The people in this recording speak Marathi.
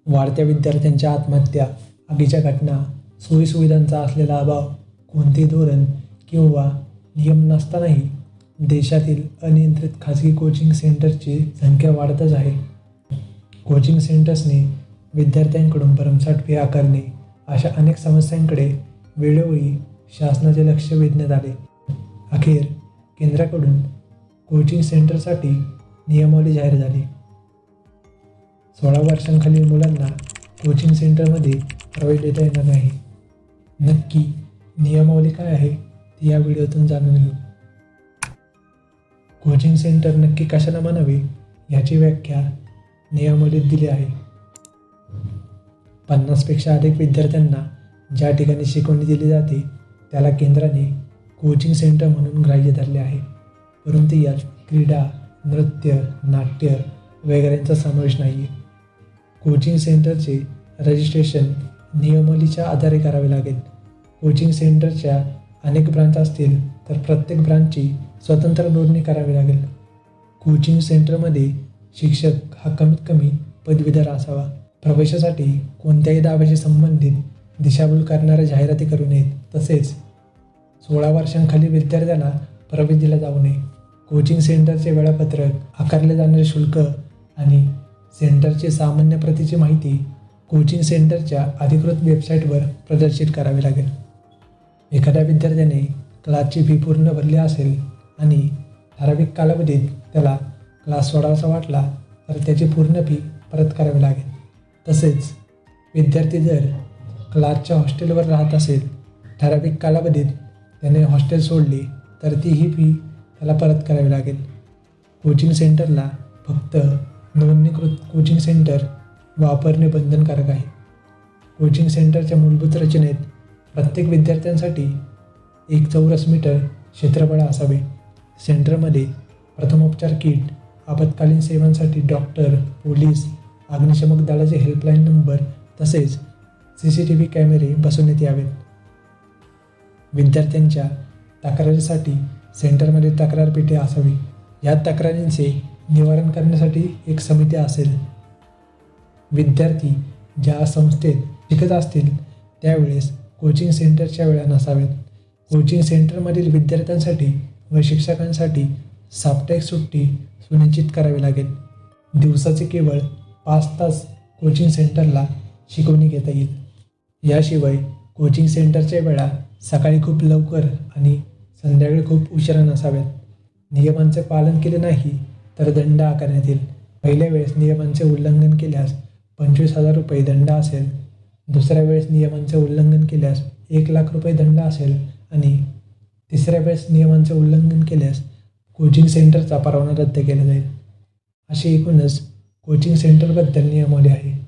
वाढत्या विद्यार्थ्यांच्या आत्महत्या, आगीच्या घटना, सोयीसुविधांचा असलेला अभाव, कोणतेही धोरण किंवा नियम नसतानाही देशातील अनियंत्रित खाजगी कोचिंग सेंटरची संख्या वाढतच आहे. कोचिंग सेंटर्सने विद्यार्थ्यांकडून भरमसाठ फी आकारणे अशा अनेक समस्यांकडे वेळोवेळी शासनाचे लक्ष वेधण्यात आले. अखेर केंद्राकडून कोचिंग सेंटरसाठी नियमावली जाहीर झाली. 16 वर्षांखालील मुलांना कोचिंग सेंटरमध्ये प्रवेश देता येणार नाही. नक्की नियमावली काय आहे ती या व्हिडिओतून जाणून घेऊ. कोचिंग सेंटर नक्की कशाला म्हणावे याची व्याख्या नियमावलीत दिली आहे. 50 पेक्षा अधिक विद्यार्थ्यांना ज्या ठिकाणी शिकवणी दिली जाते त्याला केंद्राने कोचिंग सेंटर म्हणून ग्राह्य धरले आहे. परंतु यात क्रीडा, नृत्य, नाट्य वगैरेंचा समावेश नाही आहे. कोचिंग सेंटरचे रजिस्ट्रेशन नियमावलीच्या आधारे करावे लागेल. कोचिंग सेंटरच्या अनेक ब्रांच असतील तर प्रत्येक ब्रांचची स्वतंत्र नोंदणी करावी लागेल. कोचिंग सेंटरमध्ये शिक्षक हा कमीत कमी पदवीधर असावा. प्रवेशासाठी कोणत्याही दाव्याशी संबंधित दिशाभूल करणाऱ्या जाहिराती करू नयेत. तसेच 16 वर्षांखालील विद्यार्थ्याला प्रवेश दिला जाऊ नये. कोचिंग सेंटरचे वेळापत्रक, आकारले जाणारे शुल्क आणि सेंटरची सामान्य प्रतीची माहिती कोचिंग सेंटरच्या अधिकृत वेबसाईटवर प्रदर्शित करावी लागेल. एखाद्या विद्यार्थ्याने क्लासची फी पूर्ण भरली असेल आणि ठराविक कालावधीत त्याला क्लास सोडावासा वाटला तर त्याची पूर्ण फी परत करावी लागेल. तसेच विद्यार्थी जर क्लासच्या हॉस्टेलवर राहत असेल, ठराविक कालावधीत त्याने हॉस्टेल सोडले तर ती ही फी त्याला परत करावी लागेल. कोचिंग सेंटरला फक्त नोंदणीकृत कोचिंग सेंटर वापरणे बंधनकारक आहे. कोचिंग सेंटरच्या मूलभूत रचनेत प्रत्येक विद्यार्थ्यांसाठी 1 चौरस मीटर क्षेत्रफळ असावे. सेंटरमध्ये प्रथमोपचार किट, आपत्कालीन सेवांसाठी डॉक्टर, पोलीस, अग्निशमक दलाचे हेल्पलाईन नंबर तसेच CCTV कॅमेरे बसवण्यात यावेत. विद्यार्थ्यांच्या तक्रारीसाठी सेंटरमध्ये तक्रार पेटी असावी. या तक्रारींचे निवारण करण्यासाठी एक समिती असेल. विद्यार्थी ज्या संस्थेत शिकत असतील त्यावेळेस कोचिंग सेंटरच्या वेळा नसाव्यात. कोचिंग सेंटरमधील विद्यार्थ्यांसाठी व शिक्षकांसाठी साप्ताहिक सुट्टी सुनिश्चित करावी लागेल. दिवसाचे केवळ 5 तास कोचिंग सेंटरला शिकवणी घेता येईल. याशिवाय कोचिंग सेंटरच्या वेळा सकाळी खूप लवकर आणि संध्याकाळी खूप उशिरा नसाव्यात. नियमांचे पालन केले नाही तर दंड आकारण्यात येईल. पहिल्या वेळेस नियमांचे उल्लंघन केल्यास 25,000 रुपये दंड असेल. दुसऱ्या वेळेस नियमांचे उल्लंघन केल्यास 1,00,000 रुपये दंड असेल आणि तिसऱ्या वेळेस नियमांचे उल्लंघन केल्यास कोचिंग सेंटरचा परवाना रद्द केला जाईल. अशी एकूणच कोचिंग सेंटरबद्दल नियमावली आहे.